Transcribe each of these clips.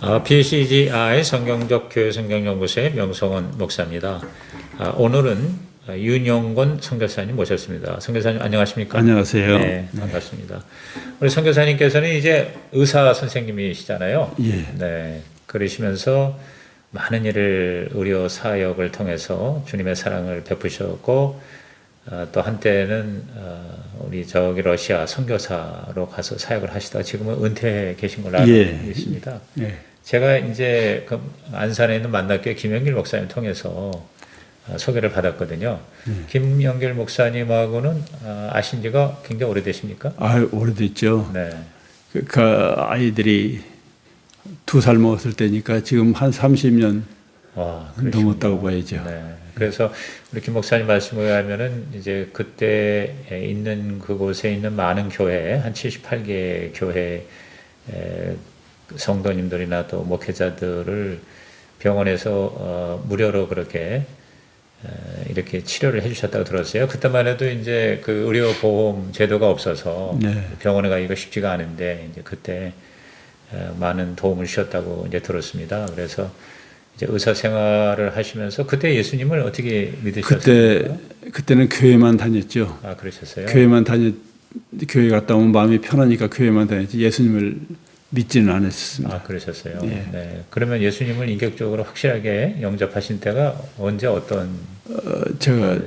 BCGI 성경적 교회 성경연구소의 명성원 목사입니다. 오늘은 윤영권 선교사님 모셨습니다. 선교사님 안녕하십니까? 안녕하세요. 네, 반갑습니다. 우리 선교사님께서는 이제 의사 선생님이시잖아요. 예. 네, 그러시면서 많은 일을 의료 사역을 통해서 주님의 사랑을 베푸셨고 또 한때는 우리 저기 러시아 선교사로 가서 사역을 하시다가 지금은 은퇴해 계신 걸로 알고 있습니다. 예. 제가 이제 그 안산에 있는 만났교회 김영길 목사님 통해서 소개를 받았거든요. 김영길 목사님하고는 아신 지가 굉장히 오래되십니까? 오래됐죠. 네. 그 아이들이 2살 먹었을 때니까 지금 한 30년 넘었다고 봐야죠. 네. 그래서 우리 김 목사님 말씀에 의하면은 이제 그때 있는 그곳에 있는 많은 교회, 한 78개 교회 성도님들이나 또 목회자들을 병원에서 무료로 그렇게 이렇게 치료를 해주셨다고 들었어요. 그때만 해도 이제 그 의료보험 제도가 없어서 네. 병원에 가기가 쉽지가 않은데 이제 그때 많은 도움을 주셨다고 이제 들었습니다. 그래서 이제 의사 생활을 하시면서 그때 예수님을 어떻게 믿으셨습니까? 그때는 교회만 다녔죠. 아, 그러셨어요? 교회 갔다 오면 마음이 편하니까 교회만 다녔지 예수님을 믿지는 않았습니다. 아, 그러셨어요. 예. 네. 그러면 예수님을 인격적으로 확실하게 영접하신 때가 언제 어떤? 제가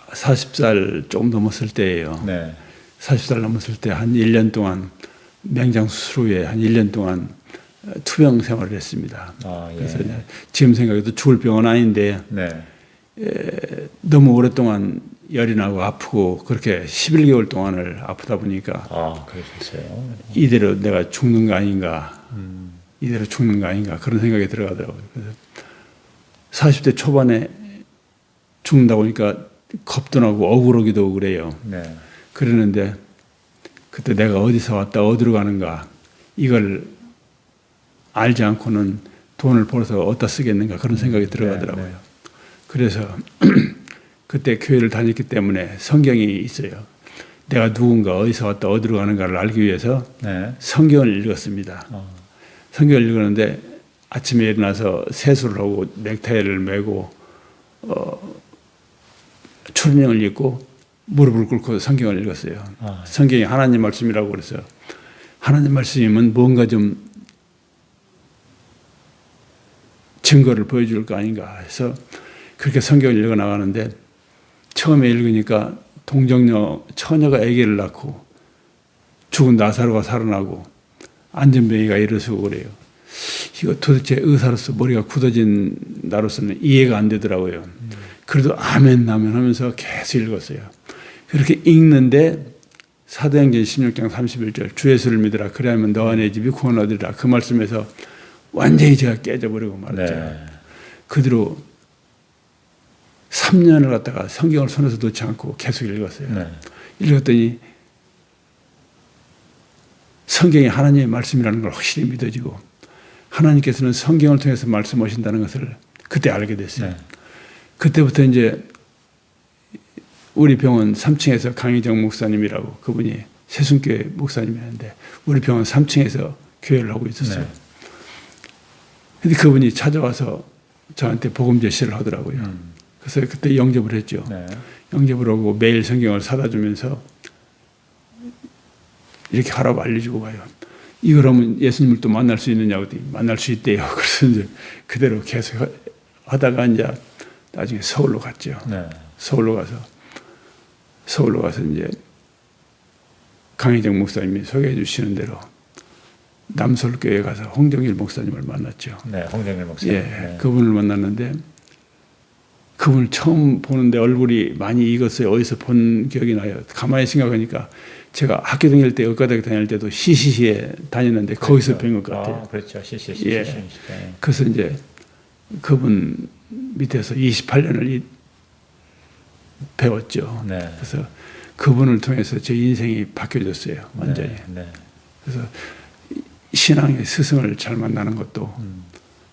40살 조금 넘었을 때예요. 네. 40살 넘었을 때 한 1년 동안 맹장 수술 후에 한 1년 동안 투병 생활을 했습니다. 아, 예. 그래서 지금 생각해도 죽을 병은 아닌데 네. 너무 오랫동안 열이 나고 아프고 그렇게 11개월 동안을 아프다 보니까 그러셨어요. 이대로 내가 죽는 거 아닌가, 이대로 죽는 거 아닌가 그런 생각이 들어가더라고요. 그래서 40대 초반에 죽는다 보니까 겁도 나고 억울하기도 하고 그래요. 네. 그러는데 그때 내가 어디서 왔다 어디로 가는가 이걸 알지 않고는 돈을 벌어서 어디다 쓰겠는가 그런 생각이 들어가더라고요. 네. 그래서 그때 교회를 다녔기 때문에 성경이 있어요. 내가 누군가 어디서 왔다 어디로 가는가를 알기 위해서 네. 성경을 읽었습니다. 성경을 읽었는데 아침에 일어나서 세수를 하고 넥타이를 메고 추리닝을 입고 무릎을 꿇고 성경을 읽었어요. 성경이 하나님 말씀이라고 그래서 하나님 말씀이면 뭔가 좀 증거를 보여줄 거 아닌가 해서 그렇게 성경을 읽어 나가는데 처음에 읽으니까 동정녀 처녀가 아기를 낳고 죽은 나사로가 살아나고 안전뱅이가 일어서고 그래요. 이거 도대체 의사로서 머리가 굳어진 나로서는 이해가 안 되더라고요. 그래도 아멘 아멘 하면서 계속 읽었어요. 그렇게 읽는데 사도행전 16장 31절 주 예수를 믿으라 그래야만 너와 내 집이 구원 얻으리라 그 말씀에서 완전히 제가 깨져버리고 말았죠. 네. 그 뒤로 3년을 갖다가 성경을 손에서 놓지 않고 계속 읽었어요. 네. 읽었더니 성경이 하나님의 말씀이라는 걸 확실히 믿어지고 하나님께서는 성경을 통해서 말씀하신다는 것을 그때 알게 됐어요. 네. 그때부터 이제 우리 병원 3층에서 강희정 목사님이라고 그분이 세순교회 목사님이었는데 우리 병원 3층에서 교회를 하고 있었어요. 네. 근데 그분이 찾아와서 저한테 복음 제시를 하더라고요. 그래서 그때 영접을 했죠. 네. 영접을 하고 매일 성경을 사다 주면서 이렇게 하라고 알려주고 가요. 이걸 하면 예수님을 또 만날 수 있느냐고 만날 수 있대요. 그래서 이제 그대로 계속 하다가 이제 나중에 서울로 갔죠. 네. 서울로 가서 이제 강희정 목사님이 소개해 주시는 대로 남서울교회 가서 홍정일 목사님을 만났죠. 네. 홍정일 목사님. 예, 네. 그분을 만났는데 그분을 처음 보는데 얼굴이 많이 익었어요. 어디서 본 기억이 나요. 가만히 생각하니까 제가 학교 다닐 때, 의과대학 다닐 때도 CCC에 다녔는데 그렇죠. 거기서 뵌 것 같아요. 그렇죠. CCC. 예. 네. 그래서 이제 그분 밑에서 28년을 배웠죠. 네. 그래서 그분을 통해서 제 인생이 바뀌어졌어요. 완전히. 네. 그래서 신앙의 스승을 잘 만나는 것도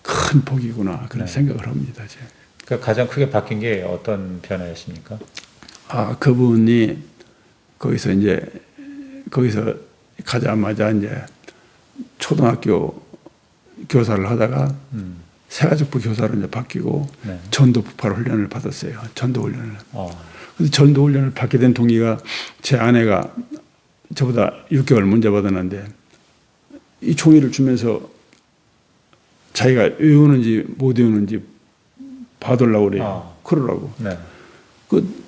큰 복이구나 그런 네. 생각을 합니다. 제가. 그러니까 가장 크게 바뀐 게 어떤 변화였습니까? 그분이 거기서 가자마자 이제 초등학교 교사를 하다가 새가족부 교사로 이제 바뀌고 네. 전도 부파 훈련을 받았어요. 전도 훈련을. 어. 그래서 전도 훈련을 받게 된 동기가 제 아내가 저보다 6개월 먼저 받았는데 이 종이를 주면서 자기가 외우는지 못 외우는지 봐달라고 그래요. 그러라고. 네.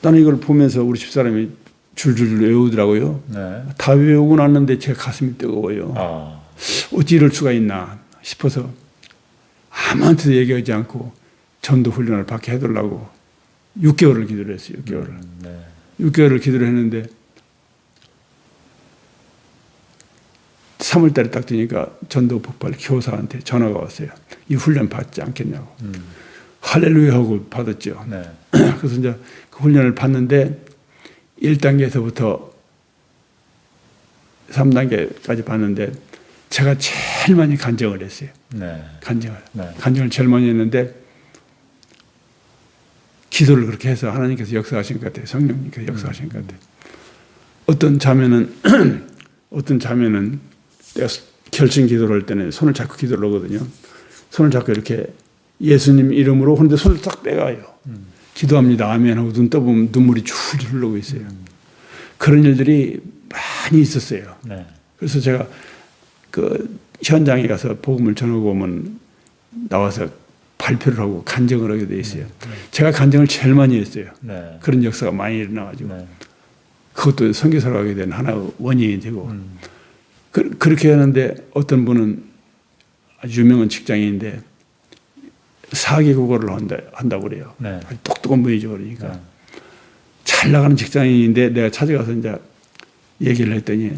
나는 이걸 보면서 우리 집사람이 줄줄줄 외우더라고요. 네. 다 외우고 났는데 제 가슴이 뜨거워요. 어찌 이럴 수가 있나 싶어서 아무한테도 얘기하지 않고 전도 훈련을 받게 해달라고 6개월을 기도를 했어요. 6개월을. 네. 6개월을 기도를 했는데 3월 달에 딱 되니까 전도 폭발 교사한테 전화가 왔어요. 이 훈련 받지 않겠냐고. 할렐루야 하고 받았죠. 네. 그래서 이제 그 훈련을 받는데 1단계에서부터 3단계까지 봤는데 제가 제일 많이 간증을 했어요. 네. 간증을. 네. 간증을 제일 많이 했는데 기도를 그렇게 해서 하나님께서 역사하신 것 같아요. 성령님께서 역사하신 것 같아요. 어떤 자매는 내가 결심 기도를 할 때는 손을 잡고 기도를 하거든요. 손을 잡고 이렇게 예수님 이름으로 하는데 손을 딱 빼가요. 기도합니다. 아멘 하고 눈 떠보면 눈물이 줄줄 흐르고 있어요. 그런 일들이 많이 있었어요. 네. 그래서 제가 그 현장에 가서 복음을 전하고 오면 나와서 발표를 하고 간증을 하게 돼 있어요. 제가 간증을 제일 많이 했어요. 네. 그런 역사가 많이 일어나가지고 네. 그것도 선교사로 가게 된 하나의 원인이 되고 그렇게 하는데 어떤 분은 아주 유명한 직장인인데 사기 국어를 한다고 그래요. 네. 아주 똑똑한 분이죠. 그러니까 네. 잘 나가는 직장인인데 내가 찾아가서 이제 얘기를 했더니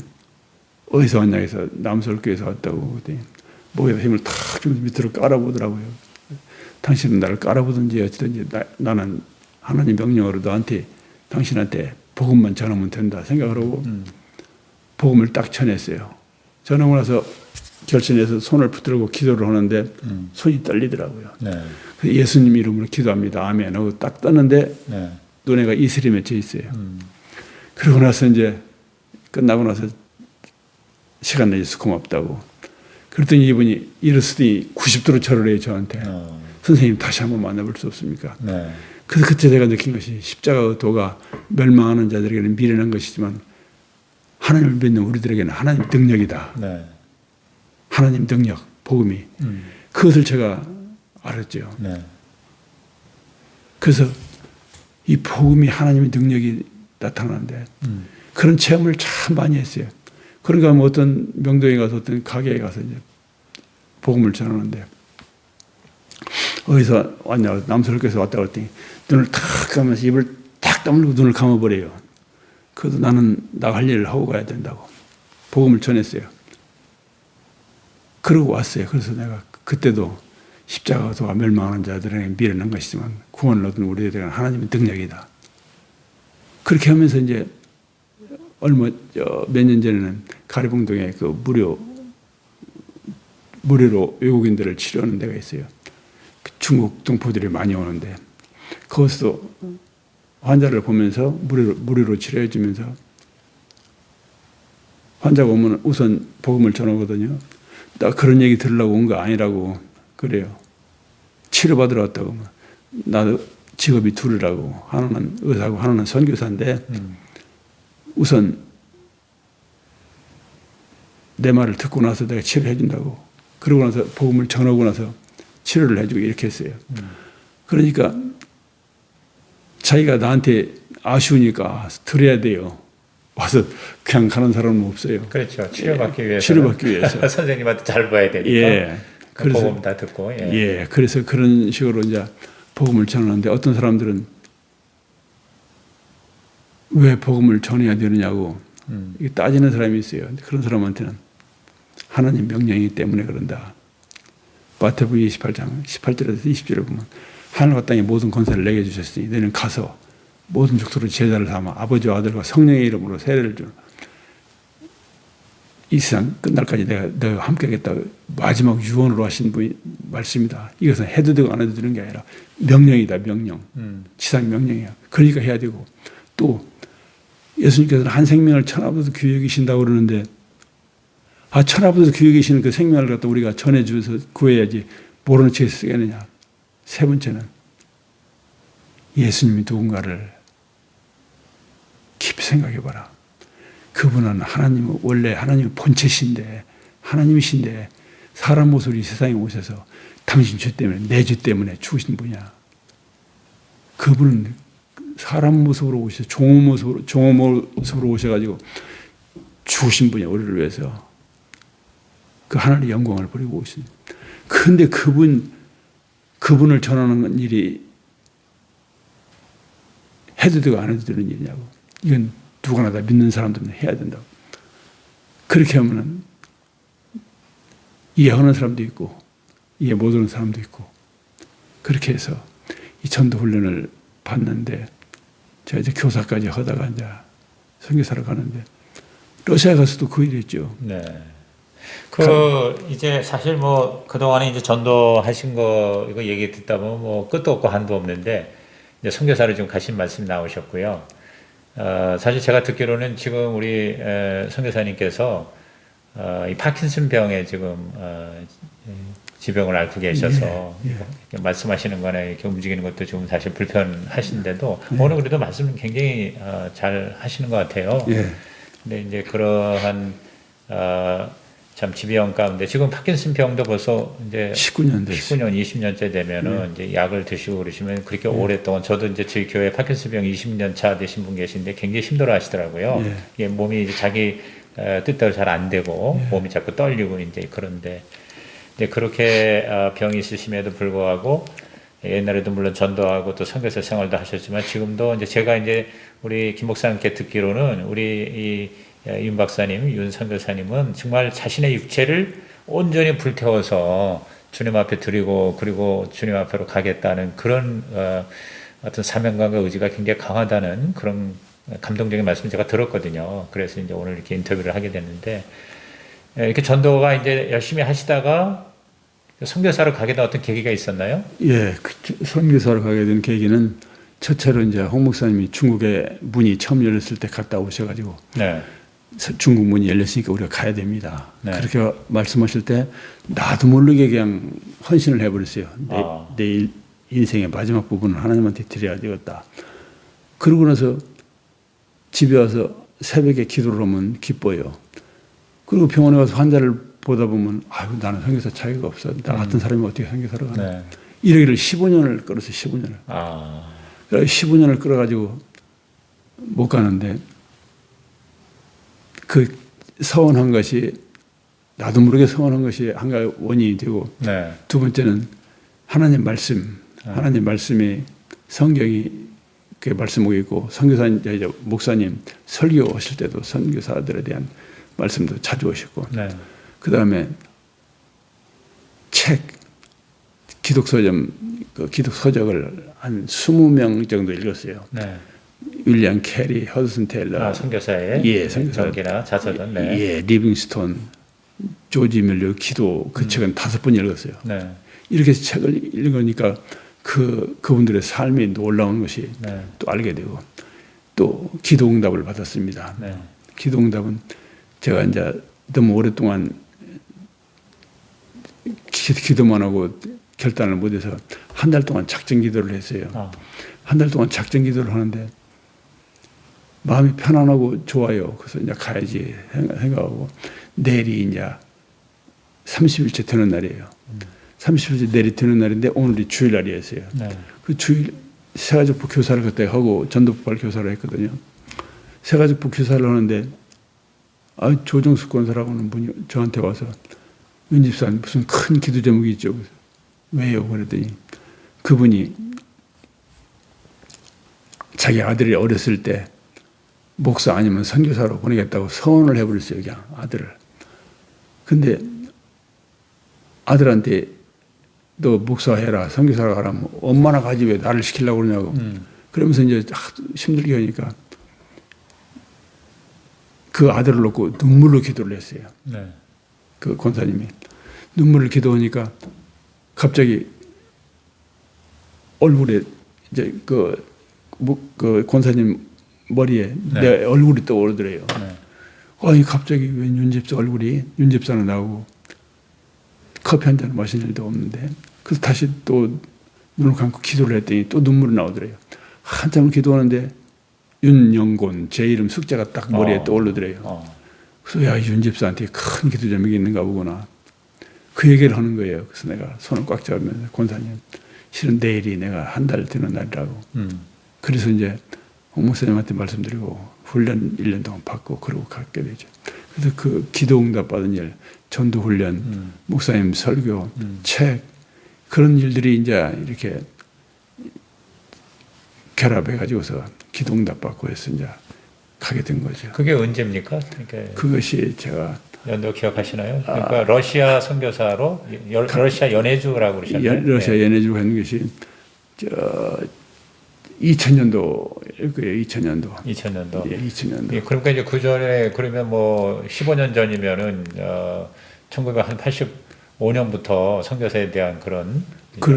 어디서 왔냐 해서 남서울교에서 왔다고 그랬더니 목에다 힘을 탁 주면서 밑으로 깔아보더라고요. 당신은 나를 깔아보든지 어찌든지 나는 하나님 명령으로 너한테 당신한테 복음만 전하면 된다 생각을 하고 복음을 딱 전했어요. 전하고 나서 결심해서 손을 붙들고 기도를 하는데 손이 떨리더라고요. 네. 그래서 예수님 이름으로 기도합니다. 아멘 하고 딱 떴는데 네. 눈에가 이슬이 맺혀 있어요. 그러고 나서 이제 끝나고 나서 시간 내줘서 고맙다고. 그랬더니 이분이 일어서더니 90도로 절을 해요. 저한테. 선생님 다시 한번 만나볼 수 없습니까? 네. 그래서 그때 제가 느낀 것이 십자가 도가 멸망하는 자들에게는 미련한 것이지만 하나님을 믿는 우리들에게는 하나님 능력이다. 네. 하나님 능력, 복음이. 그것을 제가 알았죠. 네. 그래서 이 복음이 하나님의 능력이 나타나는데 그런 체험을 참 많이 했어요. 그러니까 뭐 어떤 명동에 가서 어떤 가게에 가서 이제 복음을 전하는데 어디서 왔냐고 남서울교에서 왔다고 했더니 눈을 탁 감으면서 입을 탁 다물고 눈을 감아버려요. 그래도 나는 나갈 일을 하고 가야 된다고 복음을 전했어요. 그러고 왔어요. 그래서 내가 그때도 십자가가 멸망하는 자들에게 미련한 것이지만 구원을 얻은 우리들에게는 하나님의 능력이다. 그렇게 하면서 이제 몇 년 전에는 가리봉동에 그 무료로 외국인들을 치료하는 데가 있어요. 중국 동포들이 많이 오는데 거기서도 환자를 보면서 무료로 치료해 주면서 환자가 오면 우선 복음을 전하거든요. 나 그런 얘기 들으려고 온 거 아니라고 그래요. 치료받으러 왔다고. 나도 직업이 둘이라고. 하나는 의사고 하나는 선교사인데 우선 내 말을 듣고 나서 내가 치료해 준다고. 그러고 나서 복음을 전하고 나서 치료를 해주고 이렇게 했어요. 그러니까 자기가 나한테 아쉬우니까 들어야 돼요. 와서 그냥 가는 사람은 없어요. 그렇죠. 치료받기 위해서. 치료받기 위해서. 선생님한테 잘 봐야 되니까. 예. 그래서 복음 다 듣고. 예. 예. 그래서 그런 식으로 이제 복음을 전하는데 어떤 사람들은 왜 복음을 전해야 되느냐고 이게 따지는 사람이 있어요. 근데 그런 사람한테는 하나님 명령이기 때문에 그런다. 마태복음 28장 18절에서 20절을 보면 하늘과 땅의 모든 권세를 내게 주셨으니 너는 가서 모든 족속으로 제자를 삼아 아버지와 아들과 성령의 이름으로 세례를 주라. 이 세상 끝날까지 내가 너와 함께 하겠다. 마지막 유언으로 하신 분이 말씀이다. 이것은 해도 되고 안 해도 되는 게 아니라 명령이다. 명령. 지상 명령이야. 그러니까 해야 되고 또 예수님께서는 한 생명을 천하보다 귀히 여기신다고 그러는데 천하보다 귀에 계시는 그 생명을 갖다 우리가 전해주면서 구해야지 모르는 채 쓰겠느냐. 세 번째는 예수님이 누군가를 깊이 생각해봐라. 그분은 원래 하나님의 본체신데, 하나님이신데, 사람 모습으로 이 세상에 오셔서 당신 죄 때문에, 내 죄 때문에 죽으신 분이야. 그분은 사람 모습으로 오셔서, 종호 모습으로 오셔가지고 죽으신 분이야, 우리를 위해서. 그 하나님의 영광을 버리고 오신. 근데 그분을 전하는 일이 해도 되고 안 해도 되는 일이냐고. 이건 누구나 다 믿는 사람들은 해야 된다고. 그렇게 하면은 이해하는 사람도 있고 이해 못하는 사람도 있고 그렇게 해서 이 전도 훈련을 받는데 제가 이제 교사까지 하다가 이제 선교사를 가는데 러시아 가서도 그 일했죠. 네. 이제 사실 뭐 그동안에 이제 전도하신 거 이거 얘기 듣다 보면 뭐 끝도 없고 한도 없는데 이제 선교사를 좀 가신 말씀 나오셨고요. 사실 제가 듣기로는 지금 우리 선교사님께서 이 파킨슨 병에 지금 지병을 앓고 계셔서 말씀하시는 거나 이렇게 움직이는 것도 좀 사실 불편하신데도 오늘 그래도 말씀을 굉장히 잘 하시는 것 같아요. 근데 이제 그러한 참 지병 가운데 지금 파킨슨 병도 벌써 이제 19년 됐어요. 19년, 20년째 되면은 이제 약을 드시고 그러시면 그렇게 오랫동안 저도 이제 저희 교회 파킨슨 병 20년 차 되신 분 계신데 굉장히 힘들어 하시더라고요. 이게 몸이 이제 자기 뜻대로 잘 안 되고 몸이 자꾸 떨리고 이제 그런데 이제 그렇게 병이 있으심에도 불구하고 옛날에도 물론 전도하고 또 선교사 생활도 하셨지만 지금도 이제 제가 이제 우리 김 목사님께 듣기로는 우리 윤 박사님, 윤 선교사님은 정말 자신의 육체를 온전히 불태워서 주님 앞에 드리고 그리고 주님 앞으로 가겠다는 그런 어떤 사명감과 의지가 굉장히 강하다는 그런 감동적인 말씀을 제가 들었거든요. 그래서 이제 오늘 이렇게 인터뷰를 하게 됐는데 이렇게 전도가 이제 열심히 하시다가 선교사로 가게 된 어떤 계기가 있었나요? 선교사로 가게 된 계기는 첫째로 이제 홍 목사님이 중국에 문이 처음 열렸을 때 갔다 오셔가지고 중국 문이 열렸으니까 우리가 가야 됩니다. 그렇게 말씀하실 때 나도 모르게 그냥 헌신을 해버렸어요. 내 인생의 마지막 부분은 하나님한테 드려야 되겠다. 그러고 나서 집에 와서 새벽에 기도를 하면 기뻐요. 그리고 병원에 가서 환자를 보다 보면 아유 나는 선교사 차이가 없어. 나 같은 사람이 어떻게 선교사를 가나. 이러기를 15년을 끌었어요. 15년을. 그래서 15년을 끌어가지고 못 가는데 그 서운한 것이 나도 모르게 서운한 것이 한 가지 원인이 되고 두 번째는 하나님 말씀이 성경이 그 말씀하고 있고 선교사님 목사님 설교하실 때도 선교사들에 대한 말씀도 자주 하셨고 그 다음에 책 기독서적을 한 20명 정도 읽었어요. 윌리엄 캐리, 허드슨 테일러, 선교사의 전기나 자서전, 리빙스톤, 조지 밀러 기도 그 책은 5번 읽었어요. 이렇게 책을 읽으니까 그분들의 삶이 놀라운 것이 또 알게 되고 또 기도응답을 받았습니다. 기도응답은 제가 이제 너무 오랫동안 기도만 하고 결단을 못해서 한 달 동안 작정 기도를 했어요. 한 달 동안 작정 기도를 하는데 마음이 편안하고 좋아요. 그래서 이제 가야지 생각하고 내일이 이제 30일째 되는 날이에요. 30일째 내일이 되는 날인데 오늘이 주일날이었어요. 그 주일 세가족부 교사를 그때 하고 전도부발 교사를 했거든요. 세가족부 교사를 하는데 조정숙 권사라고는 분이 저한테 와서 윤 집사님 무슨 큰 기도 제목이 있죠. 왜요? 그랬더니 그분이 자기 아들이 어렸을 때 목사 아니면 선교사로 보내겠다고 서원을 해버렸어요. 그냥 아들을. 근데 아들한테 너 목사해라 선교사로 가라면 엄마나 가지 왜 나를 시키려고 그러냐고. 그러면서 이제 힘들게 하니까 그 아들을 놓고 눈물로 기도를 했어요. 그 권사님이 눈물을 기도하니까 갑자기 얼굴에 이제 그 권사님 머리에 내 얼굴이 떠오르더래요. 아니 갑자기 웬 윤집사 얼굴이 윤집사는 나오고 커피 한 잔 마신 일도 없는데 그래서 다시 또 눈을 감고 기도를 했더니 또 눈물이 나오더래요. 한참을 기도하는데 윤영곤 제 이름 숙제가 딱 머리에 떠오르더래요. 그래서 야, 윤 집사한테 큰 기도 제목이 있는가 보구나. 그 얘기를 하는 거예요. 그래서 내가 손을 꽉 잡으면서 권사님 실은 내일이 내가 한 달 되는 날이라고. 그래서 이제 홍 목사님한테 말씀드리고 훈련 1년 동안 받고 그러고 갖게 되죠. 그래서 그 기도 응답 받은 일, 전도 훈련, 목사님 설교, 책 그런 일들이 이제 이렇게 결합해 가지고서 기도 응답 받고 해서 이제 가게 된 거죠. 그게 언제입니까? 그러니까 그것이 제가 연도 기억하시나요? 그러니까 러시아 선교사로 러시아 연해주라고 그러셨나요? 러시아 연해주로 하는 것이 2000년도일 거예요. 2000년도. 2000년도. 예, 2000년도. 예, 그러니까 이제 그 전에 그러면 뭐 15년 전이면은 1985년부터 선교사에 대한 그런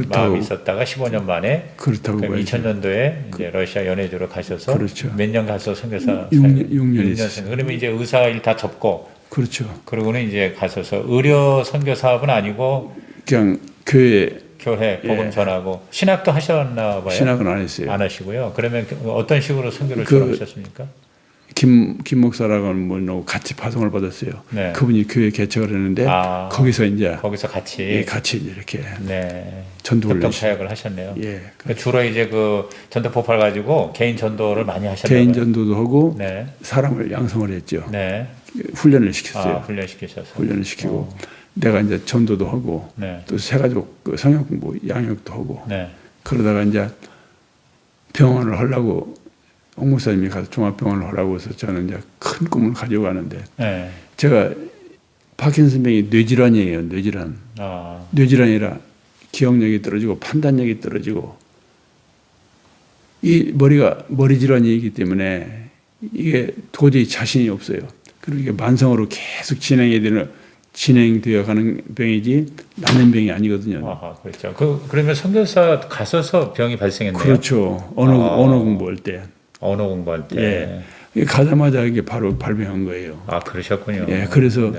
마음이 있었다가 15년 만에 그렇다고 2000년도에 이제 러시아 연해주로 가셔서 그렇죠. 몇 년 가서 선교사 6년 있었어요. 그러면 이제 의사 일 다 접고 그렇죠. 그러고는 이제 가셔서 의료 선교 사업은 아니고 그냥 교회 복음 전하고 신학도 하셨나 봐요. 신학은 안 했어요. 안 하시고요. 그러면 어떤 식으로 선교를 전하셨습니까? 김 목사라고는 뭐 같이 파송을 받았어요. 네. 그분이 교회 개척을 했는데 거기서 이제 같이 이렇게 전도 협동 사역을 하셨네요. 예. 그러니까 주로 이제 그 전도 폭발 가지고 개인 전도를 많이 하셨나요? 개인 전도도 하고 사람을 양성을 했죠. 훈련을 시켰어요. 훈련을 시키고 내가 이제 전도도 하고 또 새가족 그 성역 공부 양육도 하고 그러다가 이제 병원을 하려고 홍 목사님이 가서 종합병원을 하라고 해서 저는 이제 큰 꿈을 가지고 가는데 제가 파킨슨병이 뇌질환이에요. 뇌질환. 뇌질환이라 기억력이 떨어지고 판단력이 떨어지고 이 머리 질환이기 때문에 이게 도저히 자신이 없어요. 그리고 이게 만성으로 계속 진행되어 가는 병이지 낫는 병이 아니거든요. 그렇죠. 그러면 선교사 가셔서 병이 발생했네요. 그렇죠. 언어 공부할 때. 언어 공부할 때. 예. 가자마자 이게 바로 발병한 거예요. 그러셨군요. 예, 그래서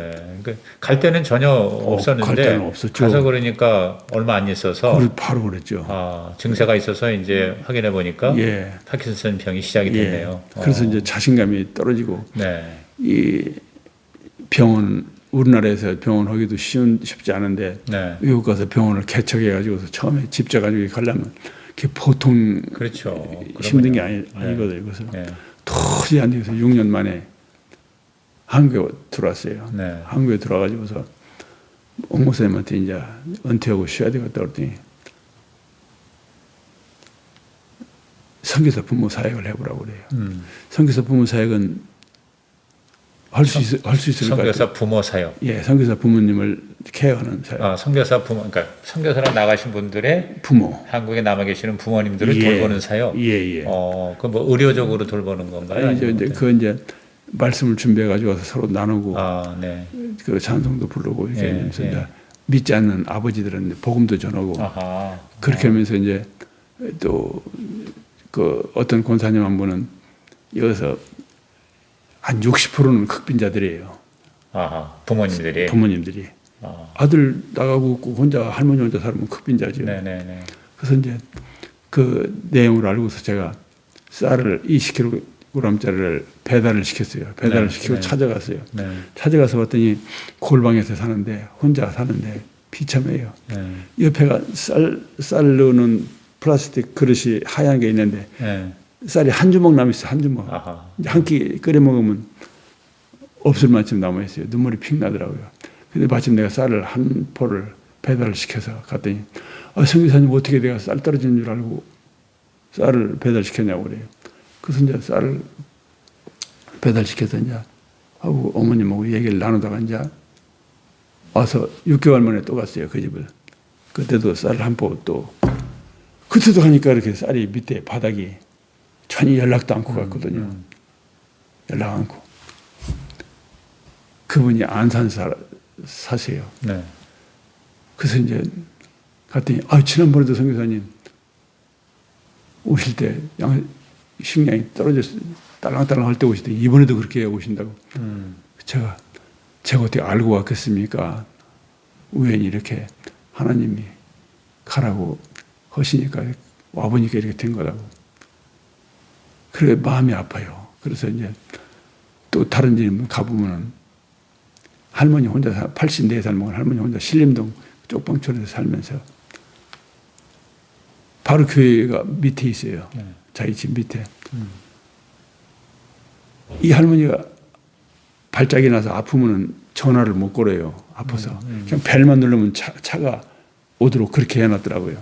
갈 때는 전혀 없었는데 갈 때는 없었죠. 가서 그러니까 얼마 안 있어서 바로 그랬죠. 증세가 있어서 이제 확인해 보니까 파킨슨 병이 시작이 됐네요. 그래서 이제 자신감이 떨어지고 이 우리나라에서 병원 하기도 쉽지 않은데 외국 가서 병원을 개척해 가지고서 처음에 집져 가지고 가려면 그게 보통 힘든 게 아니거든요. 그래서 도저히 안 돼서 6년 만에 한국에 들어왔어요. 한국에 들어와가지고서 홍 목사님한테 이제 은퇴하고 쉬어야 되겠다 그랬더니 선교사 부모 사역을 해보라고 그래요. 선교사 부모 사역은 할 수 있을 것 같아요. 선교사 부모 사역. 예, 선교사 부모님을 케어하는 사역. 선교사 부모, 그러니까 선교사로 나가신 분들의 부모. 한국에 남아 계시는 부모님들을 돌보는 사역. 예. 그 뭐 의료적으로 돌보는 건가요? 이제 말씀을 준비해 가지고 서로 나누고, 그 찬송도 부르고 이렇게 하면서 이제 믿지 않는 아버지들은 복음도 전하고, 그렇게 하면서 이제 또 그 어떤 권사님 한 분은 여기서 한 60%는 극빈자들이에요. 부모님들이. 아들 나가고 혼자 할머니 혼자 살면 극빈자죠. 그래서 이제 그 내용을 알고서 제가 쌀을 20kg짜리를 배달을 시켰어요. 배달을 시키고 찾아갔어요. 찾아가서 봤더니 골방에서 사는데 혼자 사는데 비참해요. 옆에가 쌀 넣는 플라스틱 그릇이 하얀 게 있는데 쌀이 한 주먹 남았어요. 한 주먹. 한 끼 끓여 먹으면 없을 만큼 남아있어요. 눈물이 픽 나더라고요. 근데 마침 내가 쌀을 한 포를 배달을 시켜서 갔더니 선교사님 어떻게 내가 쌀 떨어지는 줄 알고 쌀을 배달시켰냐고 그래요. 그래서 이제 쌀을 배달시켜서 이제 하고 어머님하고 얘기를 나누다가 이제 와서 6개월 만에 또 갔어요. 그 집을. 그때도 쌀 한 포 또 그때도 하니까 이렇게 쌀이 밑에 바닥이 전혀 연락도 않고 갔거든요. 연락 않고. 그분이 안산 사세요. 그래서 이제 갔더니 지난번에도 선교사님 오실 때 식량이 떨어졌어요. 딸랑딸랑 할 때 오시더니 이번에도 그렇게 오신다고. 제가 어떻게 알고 왔겠습니까? 우연히 이렇게 하나님이 가라고 하시니까 와보니까 이렇게 된 거라고. 그래 마음이 아파요. 그래서 이제 또 다른 집 가보면은 할머니 혼자 84살 먹은 할머니 혼자 신림동 쪽방촌에서 살면서 바로 교회가 밑에 있어요. 자기 집 밑에. 이 할머니가 발작이 나서 아프면은 전화를 못 걸어요. 아파서. 그냥 벨만 누르면 차가 오도록 그렇게 해놨더라고요.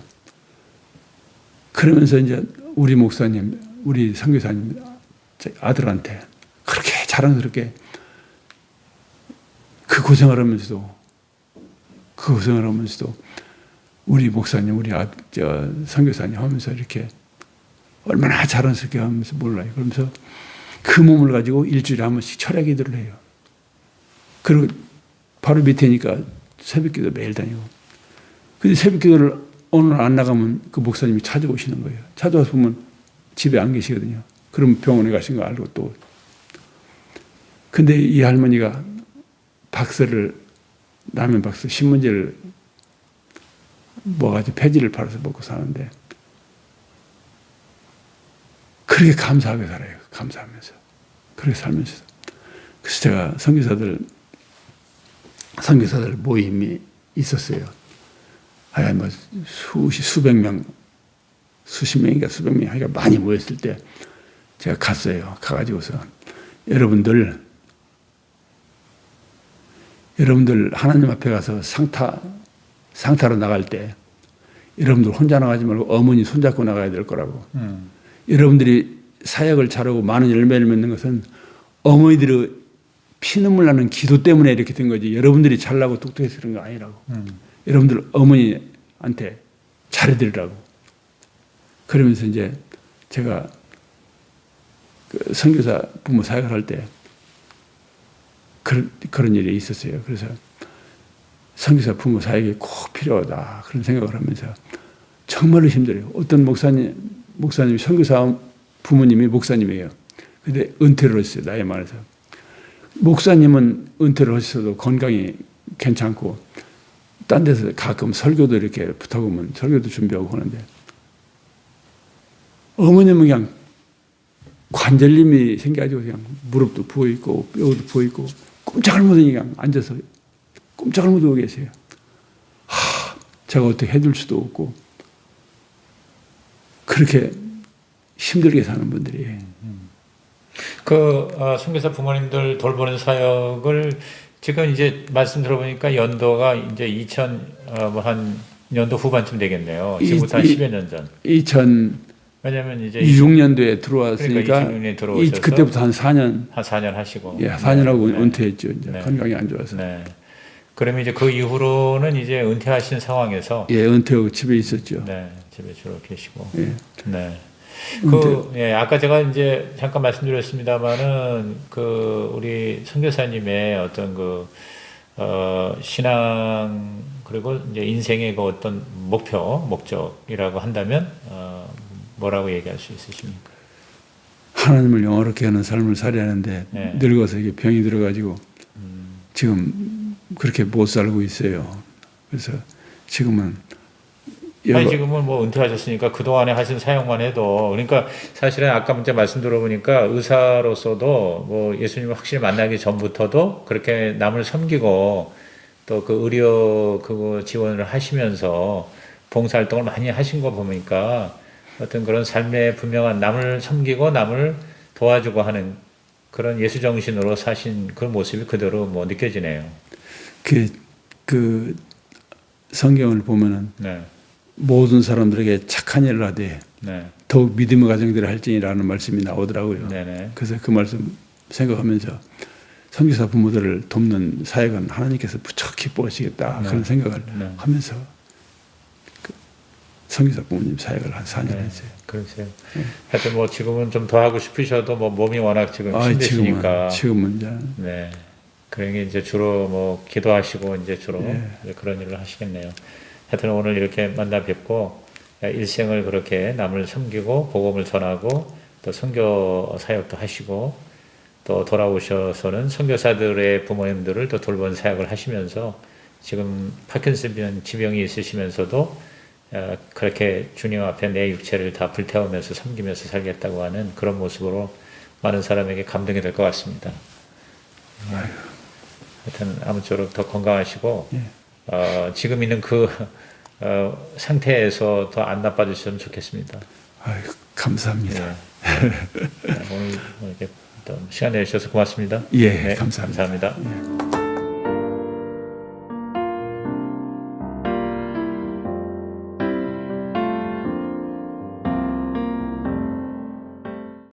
그러면서 이제 우리 목사님, 우리 선교사님 아들한테 그렇게 자랑스럽게 그 고생을 하면서도 우리 목사님, 우리 선교사님 하면서 이렇게 얼마나 자랑스럽게 하면서 몰라요. 그러면서 그 몸을 가지고 일주일에 한 번씩 철야 기도를 해요. 그리고 바로 밑에니까 새벽 기도 매일 다니고. 근데 새벽 기도를 오늘 안 나가면 그 목사님이 찾아오시는 거예요. 찾아와서 보면 집에 안 계시거든요. 그럼 병원에 가신 거 알고 또. 근데 이 할머니가 라면 박스, 신문지를 뭐가지고 폐지를 팔아서 먹고 사는데 그렇게 감사하게 살아요. 감사하면서. 그렇게 살면서. 그래서 제가 선교사들 모임이 있었어요. 하여간 뭐 수백 명, 수십 명인가 수백 명, 하여간 많이 모였을 때 제가 갔어요. 가가지고서 여러분들 하나님 앞에 가서 상타로 나갈 때 여러분들 혼자 나가지 말고 어머니 손잡고 나가야 될 거라고. 여러분들이 사역을 잘하고 많은 열매를 맺는 것은 어머니들의 피눈물 나는 기도 때문에 이렇게 된 거지. 여러분들이 잘나고 똑똑해서 그런 거 아니라고. 여러분들 어머니한테 잘해드리라고. 그러면서 이제 제가 그 선교사 부모 사역을 할 때 그런 일이 있었어요. 그래서 선교사 부모 사역이 꼭 필요하다. 그런 생각을 하면서 정말로 힘들어요. 어떤 목사님이 선교사 부모님이 목사님이에요. 근데 은퇴를 하셨어요. 나이 많아서. 목사님은 은퇴를 하셔도 건강이 괜찮고 딴 데서 가끔 설교도 이렇게 부탁하면 설교도 준비하고 하는데 어머님은 그냥 관절림이 생겨가지고 그냥 무릎도 부어있고 뼈도 부어있고 꼼짝을 못하니 그냥 앉아서 꼼짝을 못하고 계세요. 제가 어떻게 해줄 수도 없고 그렇게 힘들게 사는 분들이에요. 선교사 부모님들 돌보는 사역을 지금 이제 말씀 들어보니까 연도가 이제 한 연도 후반쯤 되겠네요. 지금부터 한 10여 년 전. 왜냐면 이제 26년도에 들어왔으니까 그러니까 그때부터 한 4년 하시고. 예, 4년하고 은퇴했죠. 이제 네. 건강이 안 좋아서. 네. 그러면 이제 그 이후로는 이제 은퇴하신 상황에서 예, 은퇴하고 집에 있었죠. 네, 집에 주로 계시고. 예. 네. 은퇴. 아까 제가 이제 잠깐 말씀드렸습니다만은 우리 선교사님의 어떤 신앙 그리고 이제 인생의 어떤 목적이라고 한다면 뭐라고 얘기할 수 있으십니까? 하나님을 영화롭게 하는 삶을 살아야 하는데 네. 늙어서 이게 병이 들어가지고 지금 그렇게 못 살고 있어요. 그래서 지금은 지금은 뭐 은퇴하셨으니까 그동안에 하신 사역만 해도 그러니까 사실은 아까 문제 말씀 들어보니까 의사로서도 뭐 예수님을 확실히 만나기 전부터도 그렇게 남을 섬기고 또 그 의료 지원을 하시면서 봉사활동을 많이 하신 거 보니까 어떤 그런 삶의 분명한 남을 섬기고 남을 도와주고 하는 그런 예수 정신으로 사신 그 모습이 그대로 뭐 느껴지네요. 그 성경을 보면은 네. 모든 사람들에게 착한 일을 하되 네. 더욱 믿음의 가정들을 할지니라는 말씀이 나오더라고요. 네네. 그래서 그 말씀 생각하면서 선교사 부모들을 돕는 사역은 하나님께서 무척 기뻐하시겠다. 네. 그런 생각을 네. 하면서 선교사 부모님 사역을 한 4년 네. 했어요. 그렇죠. 하여튼 뭐 지금은 좀 더 하고 싶으셔도 뭐 몸이 워낙 지금 힘드시니까. 지금은 이제. 네. 그러니 이제 주로 뭐 기도하시고 이제 주로 네. 이제 그런 일을 하시겠네요. 하여튼 오늘 이렇게 만나 뵙고 일생을 그렇게 남을 섬기고 복음을 전하고 또 선교 사역도 하시고 또 돌아오셔서는 선교사들의 부모님들을 또 돌본 사역을 하시면서 지금 파킨슨 지병이 있으시면서도 그렇게 주님 앞에 내 육체를 다 불태우면서 섬기면서 살겠다고 하는 그런 모습으로 많은 사람에게 감동이 될 것 같습니다. 하여튼 아무쪼록 더 건강하시고 지금 있는 그 상태에서 더 안 나빠지셨으면 좋겠습니다. 아유, 감사합니다. 오늘 이렇게 또 시간 내주셔서 고맙습니다. 예, 네, 감사합니다. 감사합니다. 예.